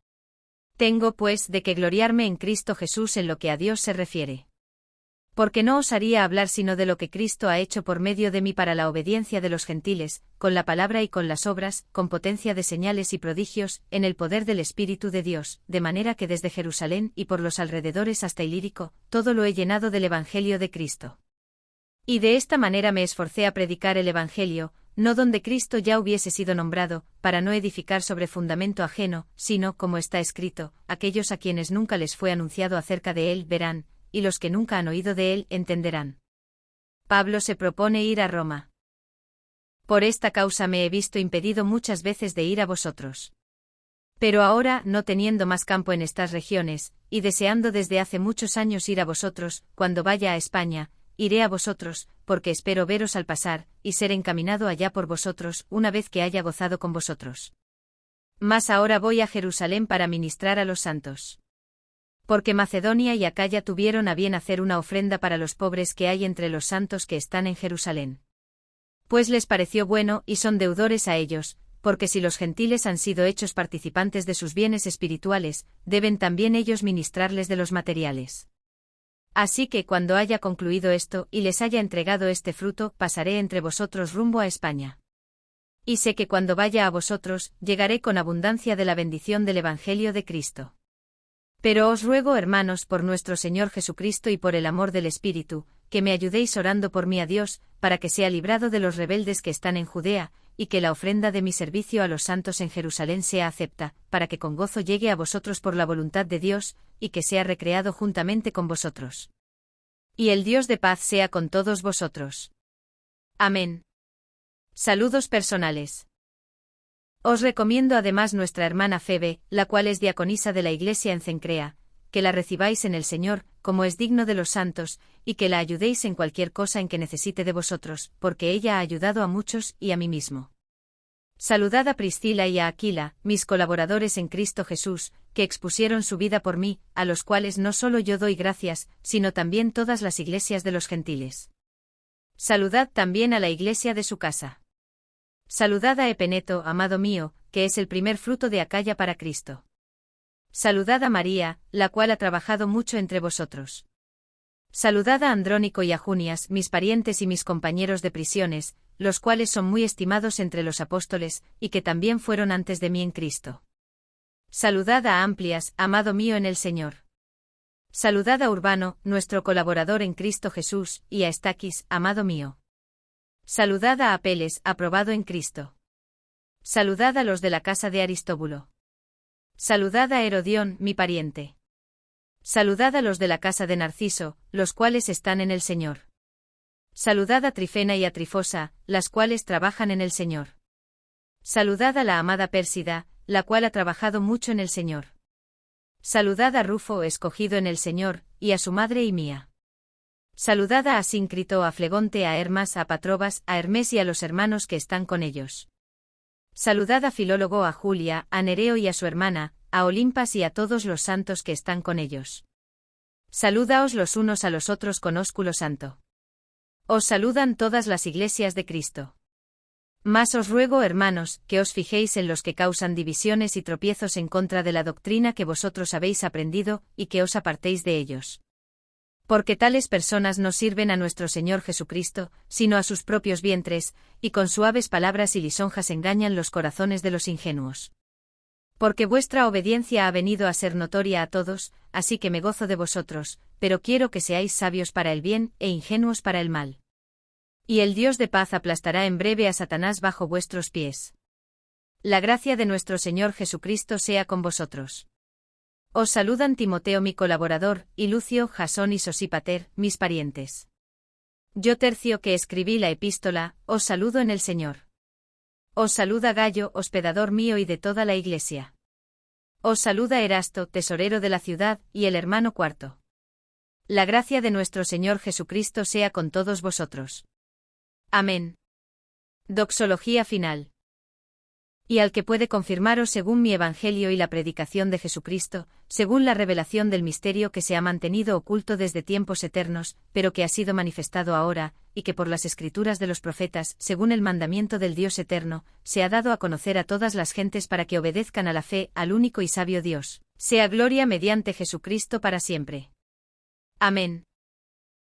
Speaker 1: Tengo, pues, de que gloriarme en Cristo Jesús en lo que a Dios se refiere. Porque no osaría hablar sino de lo que Cristo ha hecho por medio de mí para la obediencia de los gentiles, con la palabra y con las obras, con potencia de señales y prodigios, en el poder del Espíritu de Dios, de manera que desde Jerusalén y por los alrededores hasta Ilírico, todo lo he llenado del Evangelio de Cristo. Y de esta manera me esforcé a predicar el Evangelio, no donde Cristo ya hubiese sido nombrado, para no edificar sobre fundamento ajeno, sino, como está escrito: aquellos a quienes nunca les fue anunciado acerca de él verán, y los que nunca han oído de él entenderán. Pablo se propone ir a Roma. Por esta causa me he visto impedido muchas veces de ir a vosotros. Pero ahora, no teniendo más campo en estas regiones, y deseando desde hace muchos años ir a vosotros, cuando vaya a España, iré a vosotros, porque espero veros al pasar, y ser encaminado allá por vosotros, una vez que haya gozado con vosotros. Mas ahora voy a Jerusalén para ministrar a los santos. Porque Macedonia y Acaya tuvieron a bien hacer una ofrenda para los pobres que hay entre los santos que están en Jerusalén. Pues les pareció bueno y son deudores a ellos, porque si los gentiles han sido hechos participantes de sus bienes espirituales, deben también ellos ministrarles de los materiales. Así que cuando haya concluido esto y les haya entregado este fruto, pasaré entre vosotros rumbo a España. Y sé que cuando vaya a vosotros, llegaré con abundancia de la bendición del Evangelio de Cristo. Pero os ruego, hermanos, por nuestro Señor Jesucristo y por el amor del Espíritu, que me ayudéis orando por mí a Dios, para que sea librado de los rebeldes que están en Judea, y que la ofrenda de mi servicio a los santos en Jerusalén sea acepta, para que con gozo llegue a vosotros por la voluntad de Dios, y que sea recreado juntamente con vosotros. Y el Dios de paz sea con todos vosotros. Amén. Saludos personales. Os recomiendo además nuestra hermana Febe, la cual es diaconisa de la iglesia en Cencrea, que la recibáis en el Señor, como es digno de los santos, y que la ayudéis en cualquier cosa en que necesite de vosotros, porque ella ha ayudado a muchos y a mí mismo. Saludad a Priscila y a Aquila, mis colaboradores en Cristo Jesús, que expusieron su vida por mí, a los cuales no solo yo doy gracias, sino también todas las iglesias de los gentiles. Saludad también a la iglesia de su casa. Saludad a Epeneto, amado mío, que es el primer fruto de Acaya para Cristo. Saludad a María, la cual ha trabajado mucho entre vosotros. Saludad a Andrónico y a Junias, mis parientes y mis compañeros de prisiones, los cuales son muy estimados entre los apóstoles, y que también fueron antes de mí en Cristo. Saludad a Amplias, amado mío en el Señor. Saludad a Urbano, nuestro colaborador en Cristo Jesús, y a Estaquis, amado mío. Saludad a Apeles, aprobado en Cristo. Saludad a los de la casa de Aristóbulo. Saludad a Herodión, mi pariente. Saludad a los de la casa de Narciso, los cuales están en el Señor. Saludad a Trifena y a Trifosa, las cuales trabajan en el Señor. Saludad a la amada Pérsida, la cual ha trabajado mucho en el Señor. Saludad a Rufo, escogido en el Señor, y a su madre y mía. Saludad a Asíncrito, a Flegonte, a Hermas, a Patrobas, a Hermes y a los hermanos que están con ellos. Saludad a Filólogo, a Julia, a Nereo y a su hermana, a Olimpas y a todos los santos que están con ellos. Saludaos los unos a los otros con ósculo santo. Os saludan todas las iglesias de Cristo. Mas os ruego, hermanos, que os fijéis en los que causan divisiones y tropiezos en contra de la doctrina que vosotros habéis aprendido, y que os apartéis de ellos. Porque tales personas no sirven a nuestro Señor Jesucristo, sino a sus propios vientres, y con suaves palabras y lisonjas engañan los corazones de los ingenuos. Porque vuestra obediencia ha venido a ser notoria a todos, así que me gozo de vosotros, pero quiero que seáis sabios para el bien e ingenuos para el mal. Y el Dios de paz aplastará en breve a Satanás bajo vuestros pies. La gracia de nuestro Señor Jesucristo sea con vosotros. Os saludan Timoteo mi colaborador, y Lucio, Jasón y Sosípater, mis parientes. Yo Tercio que escribí la epístola, os saludo en el Señor. Os saluda Gayo, hospedador mío y de toda la iglesia. Os saluda Erasto, tesorero de la ciudad, y el hermano Cuarto. La gracia de nuestro Señor Jesucristo sea con todos vosotros. Amén. Doxología final. Y al que puede confirmaros según mi evangelio y la predicación de Jesucristo, según la revelación del misterio que se ha mantenido oculto desde tiempos eternos, pero que ha sido manifestado ahora, y que por las escrituras de los profetas, según el mandamiento del Dios eterno, se ha dado a conocer a todas las gentes para que obedezcan a la fe al único y sabio Dios, sea gloria mediante Jesucristo para siempre. Amén.